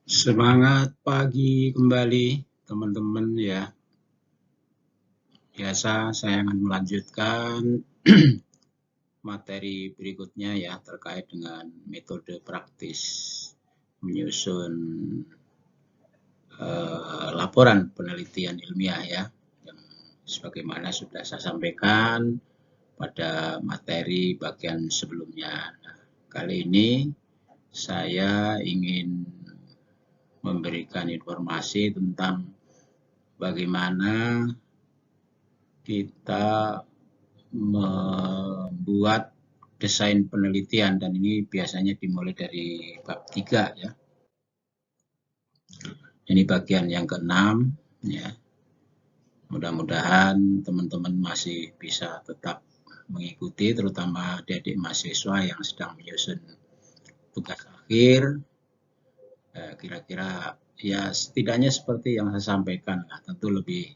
Semangat pagi kembali teman-teman ya. Biasa saya akan melanjutkan materi berikutnya ya terkait dengan metode praktis menyusun laporan penelitian ilmiah ya. Yang sebagaimana sudah saya sampaikan pada materi bagian sebelumnya. Nah, kali ini saya ingin memberikan informasi tentang bagaimana kita membuat desain penelitian, dan ini biasanya dimulai dari bab 3 ya. Ini bagian yang ke-6 ya. Mudah-mudahan teman-teman masih bisa tetap mengikuti, terutama adik-adik mahasiswa yang sedang menyusun tugas akhir. Kira-kira ya setidaknya seperti yang saya sampaikan, tentu lebih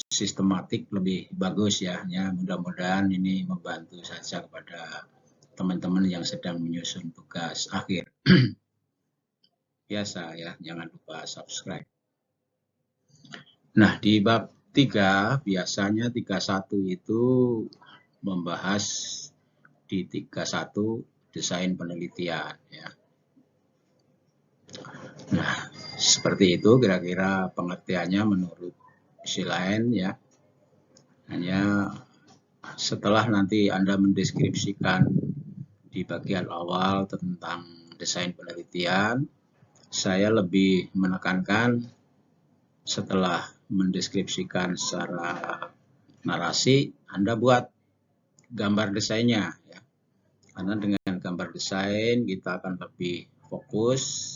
sistematik lebih bagus ya. Mudah-mudahan ini membantu saja kepada teman-teman yang sedang menyusun tugas akhir. Biasa ya, jangan lupa subscribe. Nah, di bab 3 biasanya 31 itu membahas di 31 desain penelitian ya. Nah, seperti itu kira-kira pengertiannya menurut Schlein ya. Hanya setelah nanti Anda mendeskripsikan di bagian awal tentang desain penelitian, saya lebih menekankan setelah mendeskripsikan secara narasi, Anda buat gambar desainnya ya. Karena dengan gambar desain kita akan lebih fokus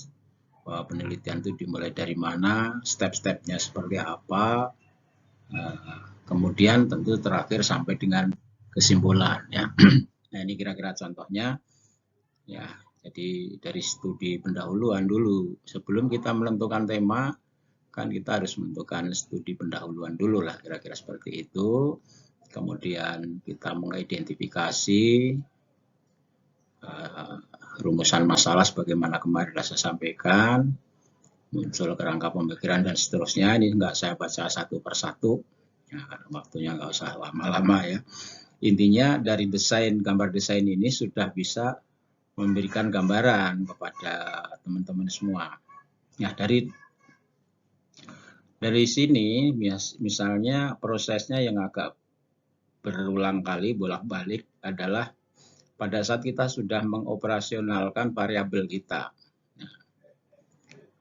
bahwa penelitian itu dimulai dari mana, step-stepnya seperti apa, kemudian tentu terakhir sampai dengan kesimpulan ya. Nah, ini kira-kira contohnya ya. Jadi dari studi pendahuluan dulu, sebelum kita menentukan tema, kan kita harus menentukan studi pendahuluan dulu lah, kira-kira seperti itu. Kemudian kita mengidentifikasi rumusan masalah sebagaimana kemarin saya sampaikan, muncul kerangka pemikiran dan seterusnya. Ini enggak saya baca satu persatu, ya, waktunya nggak usah lama-lama ya. Intinya dari desain, gambar desain ini sudah bisa memberikan gambaran kepada teman-teman semua. Nah, dari sini misalnya prosesnya yang agak berulang kali bolak-balik adalah pada saat kita sudah mengoperasionalkan variabel kita.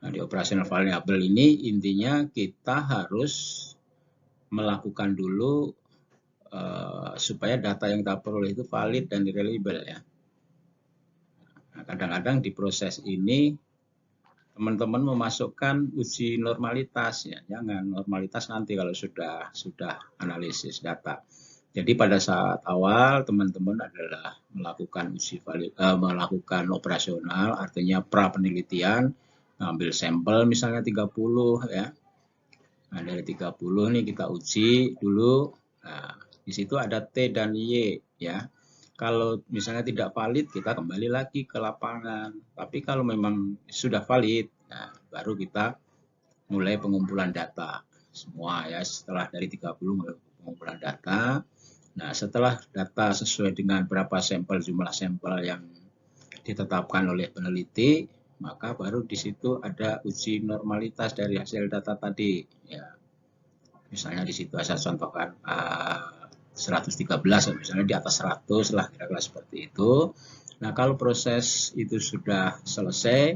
Nah, di operasional variabel ini intinya kita harus melakukan dulu supaya data yang kita peroleh itu valid dan reliable ya. Nah, kadang-kadang di proses ini teman-teman memasukkan uji normalitas ya. Jangan, normalitas nanti kalau sudah analisis data. Jadi pada saat awal teman-teman adalah melakukan operasional, artinya pra penelitian, ngambil sampel misalnya 30 ya. Nah, dari 30 nih kita uji dulu. Nah, di situ ada T dan Y ya. Kalau misalnya tidak valid, kita kembali lagi ke lapangan. Tapi kalau memang sudah valid, nah, baru kita mulai pengumpulan data semua ya. Setelah dari 30 mulai pengumpulan data. Nah, setelah data sesuai dengan berapa sampel, jumlah sampel yang ditetapkan oleh peneliti, maka baru di situ ada uji normalitas dari hasil data tadi ya. Misalnya di situ saya contohkan 113, misalnya di atas 100 lah, kira-kira seperti itu. Nah, kalau proses itu sudah selesai,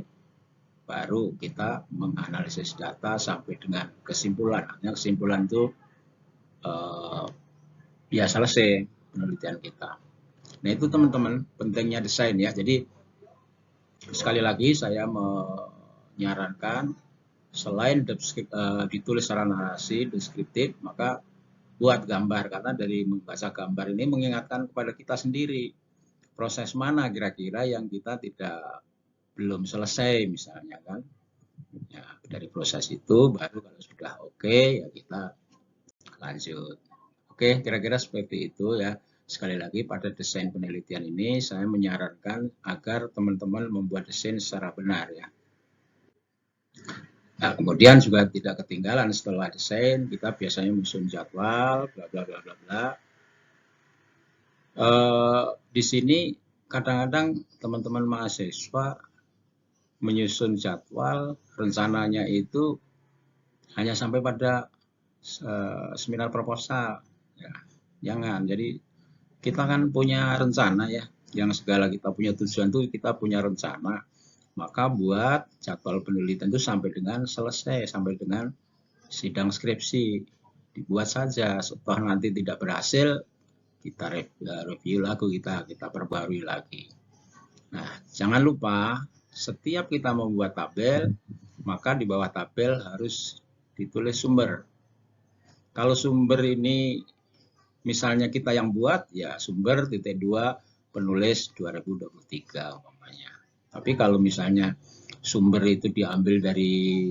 baru kita menganalisis data sampai dengan kesimpulan. Artinya kesimpulan itu ya selesai penelitian kita. Nah, itu teman-teman pentingnya desain ya. Jadi sekali lagi saya menyarankan selain ditulis secara narasi deskriptif, maka buat gambar, karena dari membaca gambar ini mengingatkan kepada kita sendiri proses mana kira-kira yang kita belum selesai misalnya kan. Ya, dari proses itu baru kalau sudah oke ya kita lanjut. Oke, kira-kira seperti itu ya. Sekali lagi pada desain penelitian ini saya menyarankan agar teman-teman membuat desain secara benar ya. Nah, kemudian juga tidak ketinggalan setelah desain, kita biasanya menyusun jadwal, bla bla bla bla bla. Di sini kadang-kadang teman-teman mahasiswa menyusun jadwal, rencananya itu hanya sampai pada seminar proposal. Ya, jangan. Jadi kita kan punya rencana ya, yang segala kita punya tujuan tuh kita punya rencana. Maka buat jadwal penelitian itu sampai dengan selesai, sampai dengan sidang skripsi. Dibuat saja, setelah nanti tidak berhasil, kita review lagi, kita perbarui lagi. Nah, jangan lupa setiap kita membuat tabel, maka di bawah tabel harus ditulis sumber. Kalau sumber ini misalnya kita yang buat, ya sumber titik 2 penulis 2023 umpamanya. Tapi kalau misalnya sumber itu diambil dari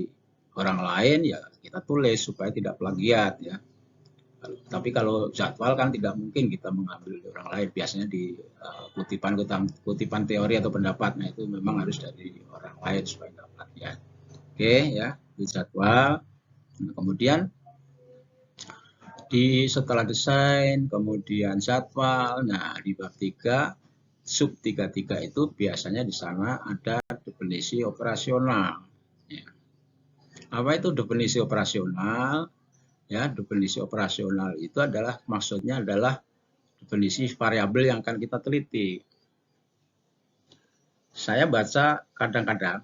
orang lain, ya kita tulis supaya tidak plagiat ya. Tapi kalau jadwal kan tidak mungkin kita mengambil dari orang lain. Biasanya di kutipan teori atau pendapatnya itu memang harus dari orang lain supaya tidak plagiat. Oke ya, di jadwal. Nah, kemudian setelah desain, kemudian jadwal. Nah, di bab 3 sub 33 itu biasanya di sana ada definisi operasional. Ya. Apa itu definisi operasional? Ya, definisi operasional itu adalah maksudnya adalah definisi variabel yang akan kita teliti. Saya baca kadang-kadang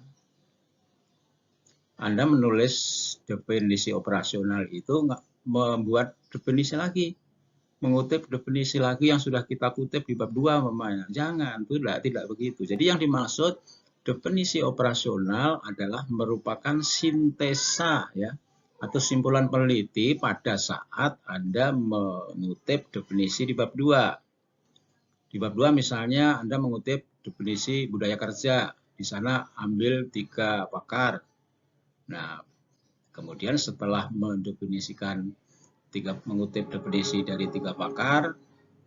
Anda menulis definisi operasional itu membuat definisi lagi, mengutip definisi lagi yang sudah kita kutip di bab 2 mamanya. Jangan, itu tidak begitu. Jadi yang dimaksud definisi operasional adalah merupakan sintesa ya atau simpulan peneliti pada saat Anda mengutip definisi di bab 2. Di bab 2 misalnya Anda mengutip definisi budaya kerja, di sana ambil 3 pakar. Nah, kemudian setelah mendefinisikan mengutip definisi dari 3 pakar,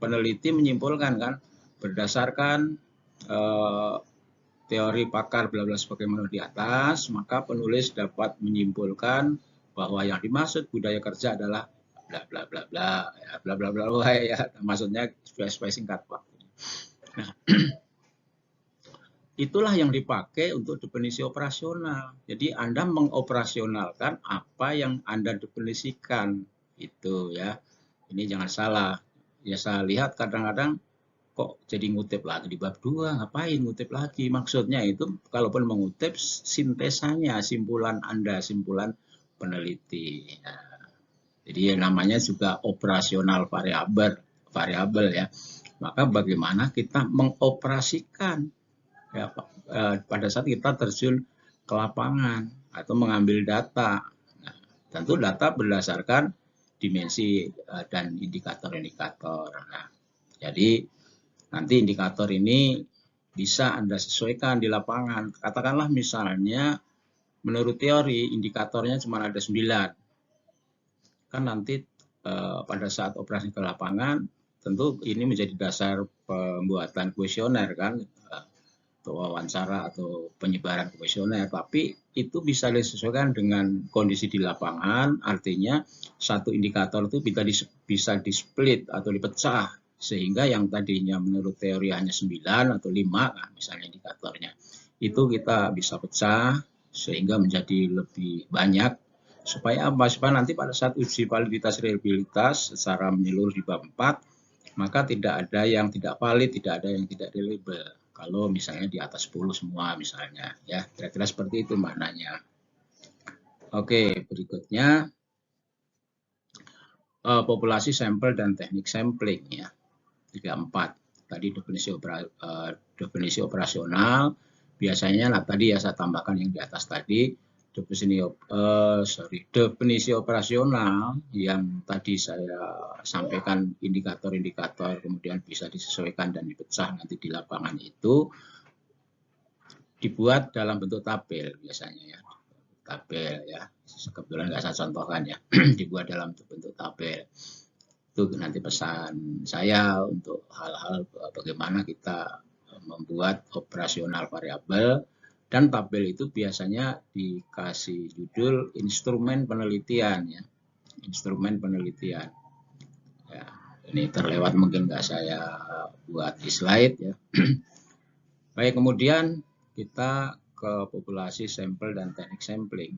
peneliti menyimpulkan kan berdasarkan teori pakar bla bla sebagaimana di atas, maka penulis dapat menyimpulkan bahwa yang dimaksud budaya kerja adalah bla bla bla bla ya, bla bla bla bla ya, maksudnya supaya singkat waktunya. Nah, itulah yang dipakai untuk definisi operasional. Jadi Anda mengoperasionalkan apa yang Anda definisikan itu ya. Ini jangan salah. Ya saya lihat kadang-kadang kok jadi ngutip lagi di bab 2, ngapain ngutip lagi? Maksudnya itu kalaupun mengutip sintesanya, simpulan Anda, simpulan peneliti. Nah, jadi namanya juga operasional variabel ya. Maka bagaimana kita mengoperasikan ya, pada saat kita terjun ke lapangan atau mengambil data. Nah, tentu data berdasarkan dimensi dan indikator-indikator. Nah, jadi nanti indikator ini bisa Anda sesuaikan di lapangan. Katakanlah misalnya menurut teori indikatornya cuma ada 9. Kan nanti pada saat operasi ke lapangan tentu ini menjadi dasar pembuatan kuesioner kan, atau wawancara atau penyebaran kuesioner, tapi itu bisa disesuaikan dengan kondisi di lapangan, artinya satu indikator itu bisa di-split atau dipecah, sehingga yang tadinya menurut teori hanya 9 atau 5, nah, misalnya indikatornya, itu kita bisa pecah sehingga menjadi lebih banyak, supaya apa? Supaya nanti pada saat uji validitas reliabilitas secara menyeluruh di bab 4, maka tidak ada yang tidak valid, tidak ada yang tidak reliable. Kalau misalnya di atas 10 semua misalnya ya, kira-kira seperti itu maknanya. Oke, berikutnya populasi sampel dan teknik sampling ya. 34. Tadi definisi operasional biasanya tadi ya saya tambahkan yang di atas tadi, definisi operasional yang tadi saya sampaikan indikator-indikator kemudian bisa disesuaikan dan dipecah nanti di lapangan itu dibuat dalam bentuk tabel biasanya ya. Tabel ya. Kebetulan nggak saya contohkan ya. Dibuat dalam bentuk tabel. Itu nanti pesan saya untuk hal-hal bagaimana kita membuat operasional variabel Dan tabel itu biasanya dikasih judul instrumen penelitian ya, instrumen penelitian. Ya, ini terlewat mungkin nggak saya buat di slide ya. Baik, kemudian kita ke populasi sampel dan teknik sampling.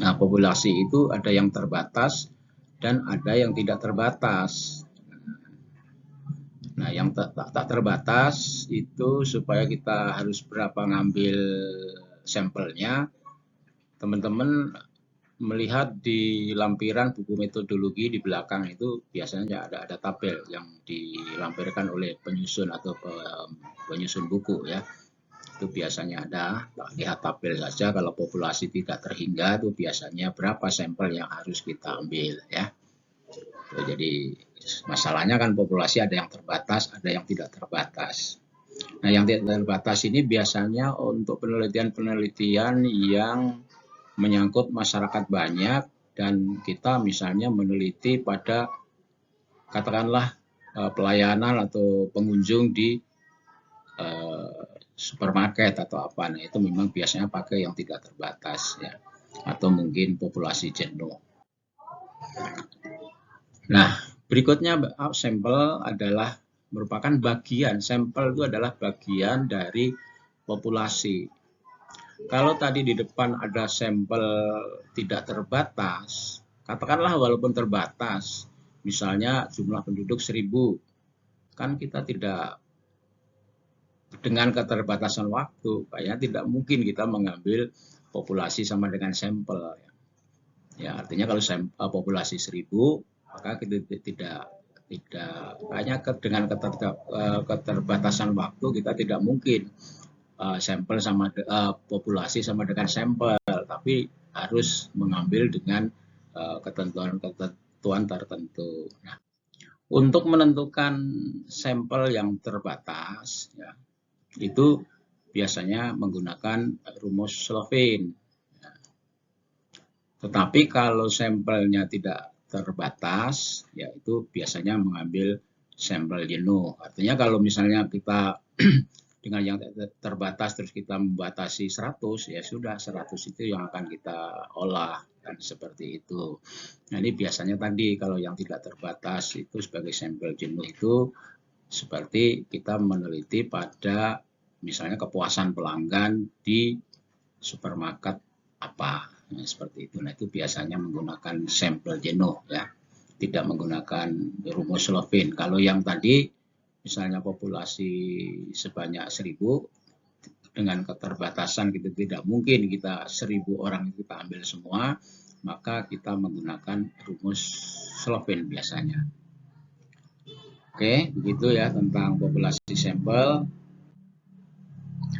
Nah, populasi itu ada yang terbatas dan ada yang tidak terbatas. Nah, yang tak terbatas itu supaya kita harus berapa ngambil sampelnya, teman-teman melihat di lampiran buku metodologi di belakang itu biasanya ada tabel yang dilampirkan oleh penyusun atau penyusun buku ya. Itu biasanya ada, lihat tabel saja. Kalau populasi tidak terhingga itu biasanya berapa sampel yang harus kita ambil ya. Jadi masalahnya kan populasi ada yang terbatas, ada yang tidak terbatas. Nah, yang tidak terbatas ini biasanya untuk penelitian-penelitian yang menyangkut masyarakat banyak dan kita misalnya meneliti pada katakanlah pelayanan atau pengunjung di supermarket atau apa. Nah, itu memang biasanya pakai yang tidak terbatas ya, atau mungkin populasi jenuh. Nah, berikutnya sampel adalah merupakan bagian, sampel itu adalah bagian dari populasi. Kalau tadi di depan ada sampel tidak terbatas, katakanlah walaupun terbatas, misalnya jumlah penduduk 1000, kan kita tidak, dengan keterbatasan waktu, kayaknya tidak mungkin kita mengambil populasi sama dengan sampel. Ya, artinya kalau populasi 1000, maka kita tidak hanya dengan keterbatasan waktu kita tidak mungkin sampel sama populasi sama dengan sampel, tapi harus mengambil dengan ketentuan tertentu. Nah, untuk menentukan sampel yang terbatas, ya, itu biasanya menggunakan rumus Slovin. Tetapi kalau sampelnya tidak terbatas, yaitu biasanya mengambil sampel jenuh. Artinya kalau misalnya kita dengan yang terbatas terus kita membatasi 100, ya sudah 100 itu yang akan kita olah, kan seperti itu. Nah, ini biasanya tadi kalau yang tidak terbatas itu sebagai sampel jenuh itu seperti kita meneliti pada misalnya kepuasan pelanggan di supermarket apa. Nah, seperti itu. Nah, itu biasanya menggunakan sampel jenuh ya, tidak menggunakan rumus Slovin. Kalau yang tadi misalnya populasi sebanyak 1000 dengan keterbatasan kita tidak mungkin kita 1000 orang kita ambil semua, maka kita menggunakan rumus Slovin biasanya. Oke, begitu ya tentang populasi sampel.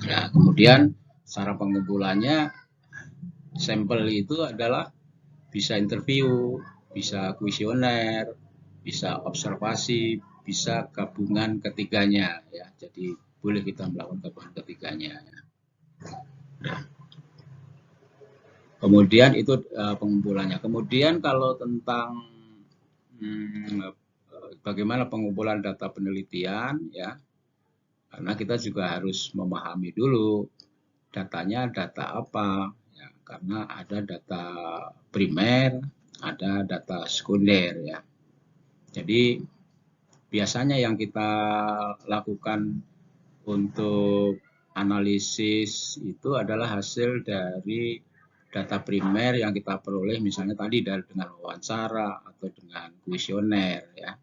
Nah, kemudian cara pengumpulannya, sampel itu adalah bisa interview, bisa kuesioner, bisa observasi, bisa gabungan ketiganya ya. Jadi boleh kita melakukan gabungan ketiganya. Nah, kemudian itu pengumpulannya. Kemudian kalau tentang bagaimana pengumpulan data penelitian ya, karena kita juga harus memahami dulu datanya data apa. Karena ada data primer, ada data sekunder ya. Jadi biasanya yang kita lakukan untuk analisis itu adalah hasil dari data primer yang kita peroleh misalnya tadi dengan wawancara atau dengan kuesioner ya.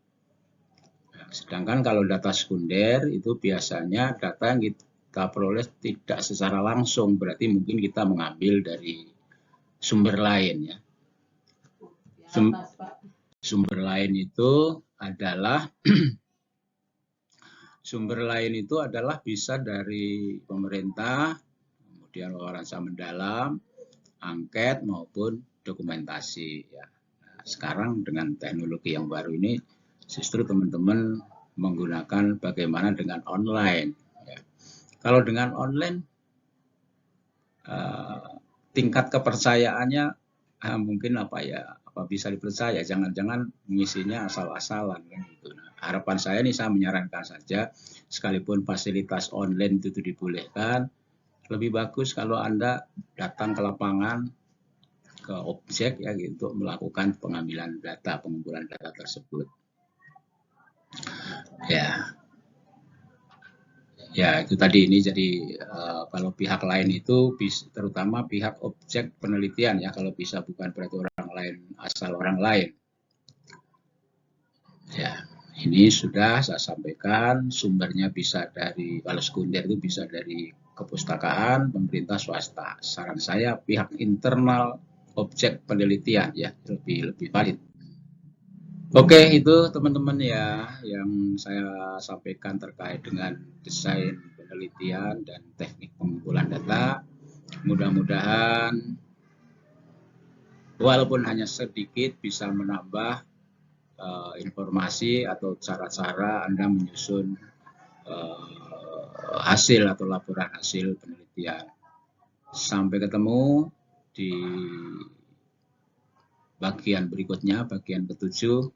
Sedangkan kalau data sekunder itu biasanya data yang kita peroleh tidak secara langsung, berarti mungkin kita mengambil dari sumber lain ya. Sumber lain itu adalah bisa dari pemerintah, kemudian wawancara mendalam, angket maupun dokumentasi ya. Nah, sekarang dengan teknologi yang baru ini justru teman-teman menggunakan bagaimana dengan online. Kalau dengan online, tingkat kepercayaannya mungkin apa bisa dipercaya, jangan-jangan mengisinya asal-asalan kan gitu. Nah, harapan saya nih, saya menyarankan saja, sekalipun fasilitas online itu dibolehkan, lebih bagus kalau Anda datang ke lapangan, ke objek ya untuk melakukan pengambilan data, pengumpulan data tersebut. Ya, itu tadi ini jadi kalau pihak lain itu terutama pihak objek penelitian ya, kalau bisa bukan berarti orang lain asal orang lain. Ya, ini sudah saya sampaikan sumbernya bisa dari kalau sekunder itu bisa dari kepustakaan, pemerintah, swasta. Saran saya pihak internal objek penelitian ya lebih valid. Oke, itu teman-teman ya yang saya sampaikan terkait dengan desain penelitian dan teknik pengumpulan data. Mudah-mudahan walaupun hanya sedikit bisa menambah informasi atau cara-cara Anda menyusun hasil atau laporan hasil penelitian. Sampai ketemu di bagian berikutnya, bagian ketujuh.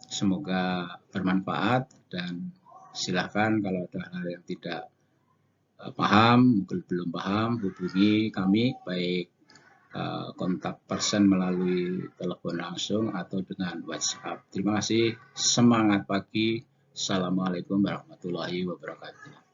Semoga bermanfaat dan silakan kalau ada hal yang tidak paham, mungkin belum paham, hubungi kami baik kontak person melalui telepon langsung atau dengan WhatsApp. Terima kasih, semangat pagi. Assalamualaikum warahmatullahi wabarakatuh.